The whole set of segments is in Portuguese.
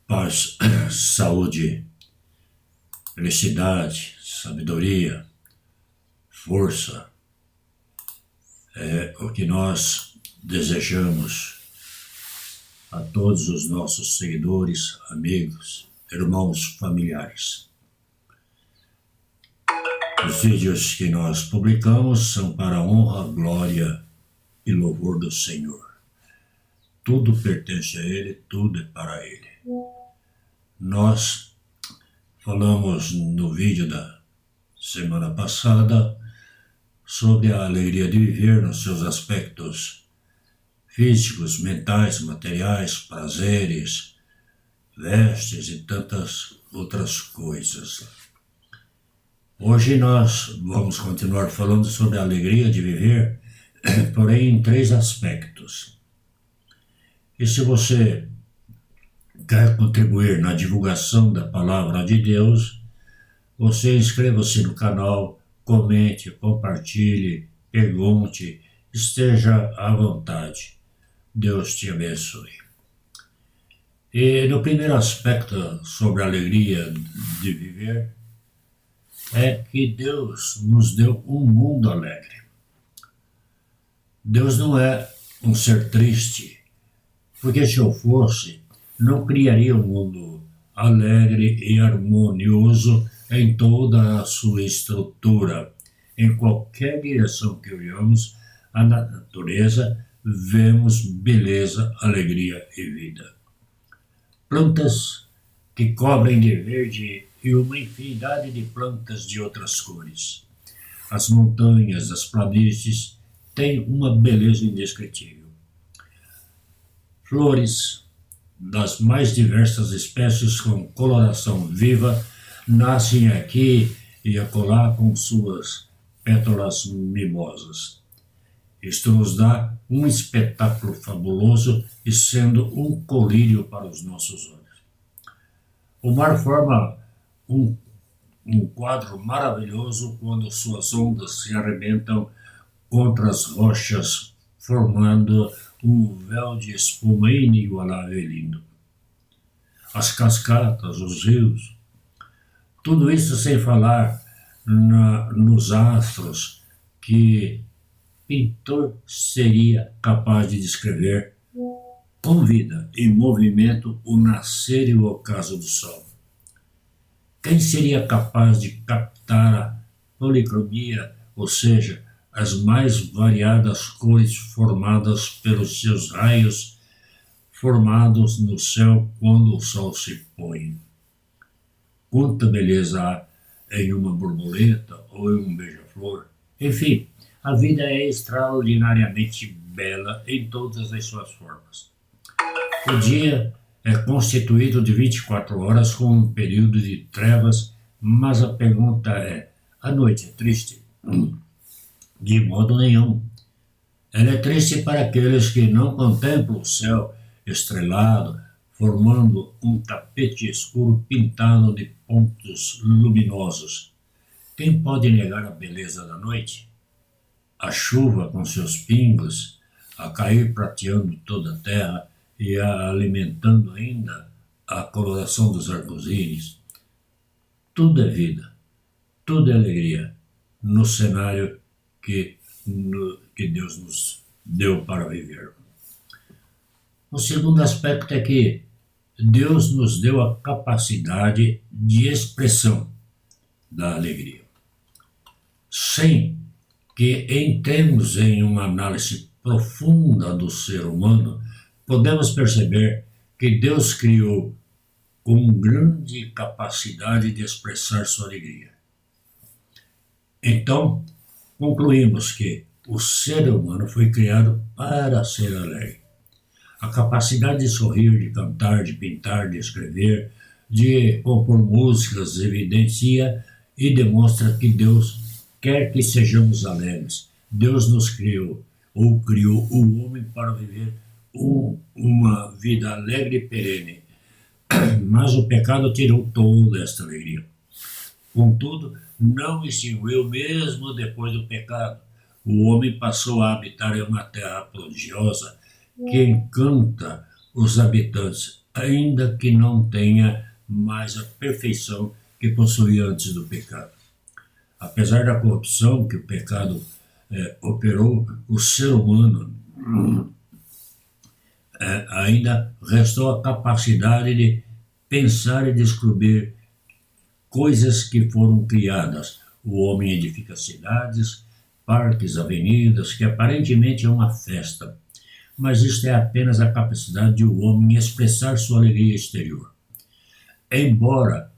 Paz, saúde, felicidade, sabedoria, força é o que nós desejamos a todos os nossos seguidores, amigos, irmãos, familiares. Os vídeos que nós publicamos são para a honra, glória e louvor do Senhor. Tudo pertence a Ele, tudo é para Ele. Nós falamos no vídeo da semana passada sobre a alegria de viver nos seus aspectos físicos, mentais, materiais, prazeres, vestes e tantas outras coisas. Hoje nós vamos continuar falando sobre a alegria de viver, porém em 3 aspectos. E se você quer contribuir na divulgação da Palavra de Deus, você inscreva-se no canal, comente, compartilhe, pergunte, esteja à vontade. Deus te abençoe. E no primeiro aspecto sobre a alegria de viver, é que Deus nos deu um mundo alegre. Deus não é um ser triste, porque se eu fosse, não criaria um mundo alegre e harmonioso em toda a sua estrutura. Em qualquer direção que olhamos, a natureza, vemos beleza, alegria e vida. Plantas que cobrem de verde e uma infinidade de plantas de outras cores. As montanhas, as planícies têm uma beleza indescritível. Flores das mais diversas espécies com coloração viva nascem aqui e acolá com suas pétalas mimosas. Isto nos dá um espetáculo fabuloso e sendo um colírio para os nossos olhos. O mar forma um quadro maravilhoso quando suas ondas se arrebentam contra as rochas, formando um véu de espuma inigualável e lindo. As cascatas, os rios, tudo isso sem falar nos astros que pintor seria capaz de descrever com vida, em movimento, o nascer e o ocaso do sol. Quem seria capaz de captar a policromia, ou seja, as mais variadas cores formadas pelos seus raios formados no céu quando o sol se põe? Quanta beleza há em uma borboleta ou em um beija-flor? Enfim, a vida é extraordinariamente bela em todas as suas formas. O dia é constituído de 24 horas com um período de trevas, mas a pergunta é: a noite é triste? De modo nenhum. Ela é triste para aqueles que não contemplam o céu estrelado, formando um tapete escuro pintado de pontos luminosos. Quem pode negar a beleza da noite? A chuva com seus pingos a cair prateando toda a terra e alimentando ainda a coloração dos arco-íris. Tudo é vida, tudo é alegria no cenário que Deus nos deu para viver. O segundo aspecto é que Deus nos deu a capacidade de expressão da alegria. Sem que entremos em uma análise profunda do ser humano, podemos perceber que Deus criou com grande capacidade de expressar sua alegria. Então, concluímos que o ser humano foi criado para ser alegre. A capacidade de sorrir, de cantar, de pintar, de escrever, de compor músicas evidencia e demonstra que Deus quer que sejamos alegres. Deus nos criou, ou criou o homem para viver uma vida alegre e perene. Mas o pecado tirou toda esta alegria. Contudo, não extinguiu mesmo depois do pecado. O homem passou a habitar em uma terra prodigiosa que encanta os habitantes ainda que não tenha mais a perfeição que possuía antes do pecado. Apesar da corrupção que o pecado operou, o ser humano ainda restou a capacidade de pensar e descobrir coisas que foram criadas. O homem edifica cidades, parques, avenidas, que aparentemente é uma festa, mas isto é apenas a capacidade de o homem expressar sua alegria exterior. Embora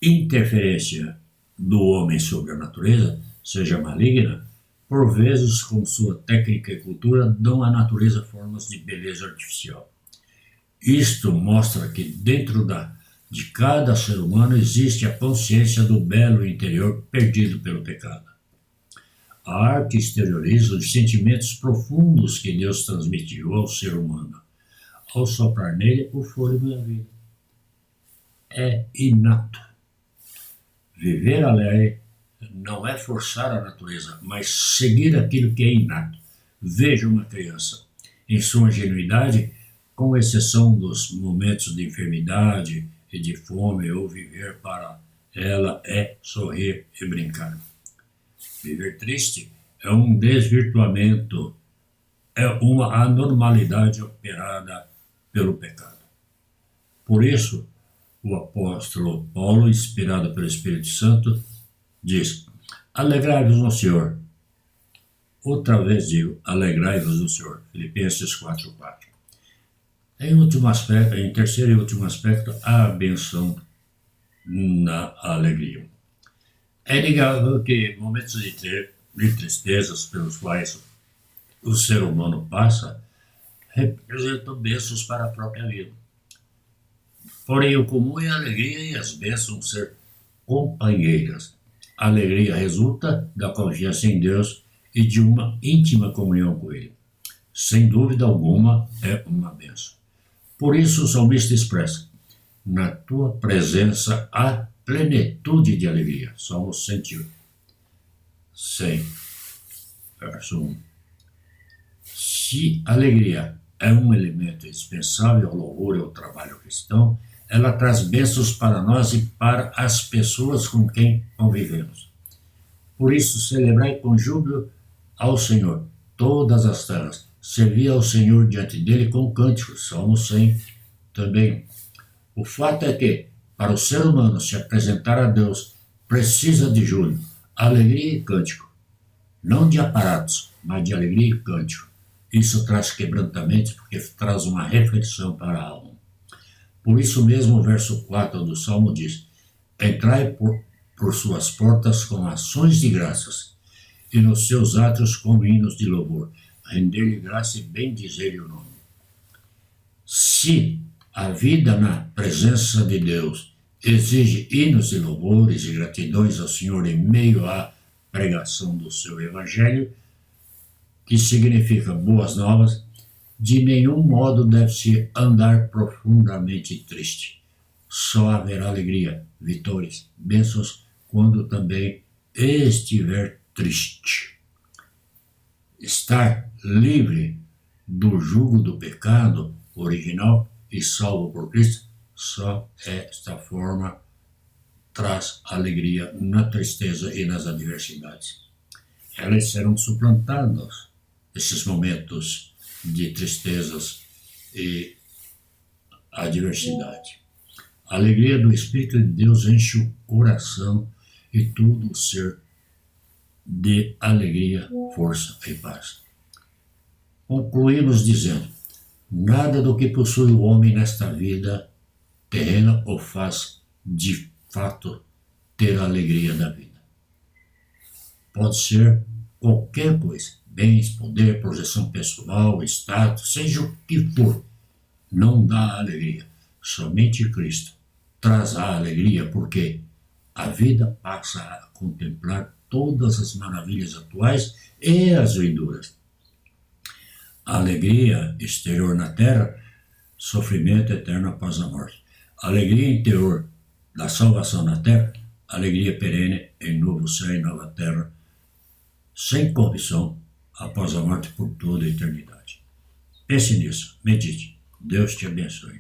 interferência do homem sobre a natureza seja maligna, por vezes, com sua técnica e cultura, dão à natureza formas de beleza artificial. Isto mostra que dentro de cada ser humano existe a consciência do belo interior perdido pelo pecado. A arte exterioriza os sentimentos profundos que Deus transmitiu ao ser humano, ao soprar nele o fôlego da vida. É inato. Viver alegre não é forçar a natureza, mas seguir aquilo que é inato. Veja uma criança em sua ingenuidade, com exceção dos momentos de enfermidade e de fome, ou viver para ela é sorrir e brincar. Viver triste é um desvirtuamento, é uma anormalidade operada pelo pecado. Por isso, o apóstolo Paulo, inspirado pelo Espírito Santo, diz: alegrai-vos no Senhor. Outra vez digo, alegrai-vos no Senhor. Filipenses 4:4. Em terceiro e último aspecto, a benção na alegria. É inegável que momentos de tristezas pelos quais o ser humano passa representam bênçãos para a própria vida. Porém, o comum é a alegria e as bênçãos ser companheiras. A alegria resulta da confiança em Deus e de uma íntima comunhão com Ele. Sem dúvida alguma, é uma bênção. Por isso o salmista expressa: na tua presença há plenitude de alegria. Salmo 100, verso 1. Se alegria é um elemento indispensável ao louvor e ao trabalho cristão, ela traz bênçãos para nós e para as pessoas com quem convivemos. Por isso, celebrai com júbilo ao Senhor todas as terras. Servi ao Senhor diante dele com cânticos. Salmo 100 também. O fato é que, para o ser humano se apresentar a Deus, precisa de júbilo, alegria e cântico. Não de aparatos, mas de alegria e cântico. Isso traz quebrantamento, porque traz uma reflexão para a alma. Por isso mesmo o verso 4 do Salmo diz: entrai por suas portas com ações de graças, e nos seus átrios com hinos de louvor. Render-lhe graça e bendizer-lhe o nome. Se a vida na presença de Deus exige hinos de louvores e gratidões ao Senhor em meio à pregação do seu Evangelho, que significa boas novas, de nenhum modo deve-se andar profundamente triste. Só haverá alegria, vitórias, bênçãos, quando também estiver triste. Estar livre do jugo do pecado original e salvo por Cristo, só esta forma traz alegria na tristeza e nas adversidades. Elas serão suplantadas, esses momentos de tristezas e adversidade. A alegria do Espírito de Deus enche o coração e todo o ser de alegria, força e paz. Concluímos dizendo: nada do que possui o homem nesta vida terrena o faz de fato ter a alegria da vida. Pode ser qualquer coisa, bens, poder, projeção pessoal, status, seja o que for, não dá alegria. Somente Cristo traz a alegria, porque a vida passa a contemplar todas as maravilhas atuais e as vindouras. A alegria exterior na terra, sofrimento eterno após a morte. A alegria interior da salvação na terra, alegria perene em novo céu e nova terra, sem corrupção, após a morte por toda a eternidade. Pense nisso, medite. Deus te abençoe.